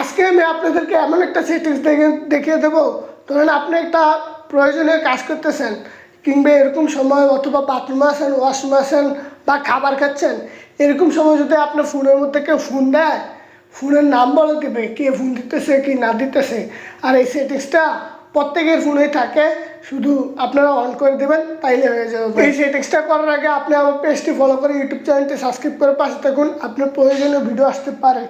আজকে আমি আপনাদেরকে এমন একটা সেটিংস দেখিয়ে দেবো। ধরেন আপনি একটা প্রয়োজনীয় কাজ করতেছেন কিংবা এরকম সময় অথবা বাথরুমে আছেন, ওয়াশরুমে আছেন বা খাবার খাচ্ছেন, এরকম সময় যদি আপনার ফোনের মধ্যে কেউ ফোন দেয়, ফোনের নাম বলে দেবে কে ফোন দিতেছে কি না দিতেছে। আর এই সেটিংসটা প্রত্যেকের ফোনেই থাকে, শুধু আপনারা অন করে দেবেন তাইলে হয়ে যাবে। এই সেটিংসটা করার আগে আপনি আমার পেজটি ফলো করে ইউটিউব চ্যানেলটি সাবস্ক্রাইব করে পাশে থাকুন, আপনার প্রয়োজনীয় ভিডিও আসতে পারে।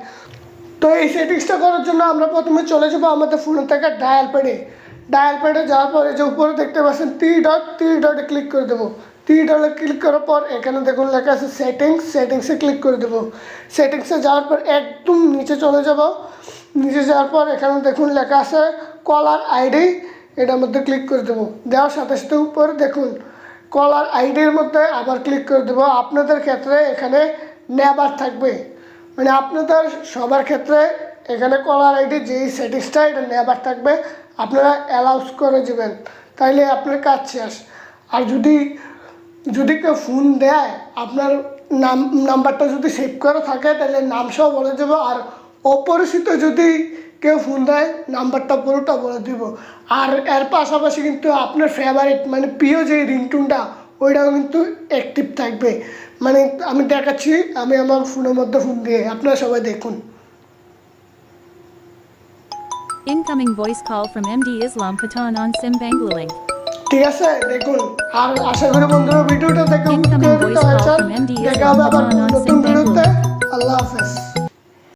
তো এই সেটিংসটা করার জন্য আমরা প্রথমে চলে যাবো আমাদের ফোনে থেকে ডায়াল প্যাডে যাওয়ার পর এই যে উপরে দেখতে পাচ্ছেন থ্রি ডটে ক্লিক করে দেবো। থ্রি ডটে ক্লিক করার পর এখানে দেখুন লেখা আছে সেটিংসে ক্লিক করে দেবো। সেটিংসে যাওয়ার পর একদম নিচে চলে যাব। নিচে যাওয়ার পর এখানে দেখুন লেখা আছে কলার আইডি, এটার মধ্যে ক্লিক করে দেবো। দেওয়ার সাথে সাথে উপরে দেখুন কলার আইডির মধ্যে আবার ক্লিক করে দেবো। আপনাদের ক্ষেত্রে এখানে নেবার থাকবে, মানে আপনাদের সবার ক্ষেত্রে এখানে কলার আইডি যেই সেটিংসটা এটা নেবার থাকবে, আপনারা অ্যালাউস করে দেবেন, তাইলে আপনার কাজ শেষ। আর যদি কেউ ফোন দেয় আপনার নাম্বারটা যদি সেভ করা থাকে তাহলে নাম সহ বলে দেবো। আর অপরিচিত যদি কেউ ফোন দেয় নাম্বারটা পুরোটা বলে দিব। আর এর পাশাপাশি কিন্তু আপনার ফেভারিট মানে প্রিয় যে রিংটোনটা ওইটাও কিন্তু অ্যাক্টিভ থাকবে। মানে আমি দেখাচ্ছি, আমি আমার ফোনের মধ্যে ফোন দিয়ে, আপনারা সবাই দেখুন। Incoming voice call from MD Islam Pathan on SIM Banglalink. ঠিক আছে, দেখুন। আর আশা করি বন্ধুরা ভিডিওটা দেখে উপকৃত হয়েছেন। দেখা হবে আবার নতুন ভিডিওতে। আল্লাহ হাফেজ।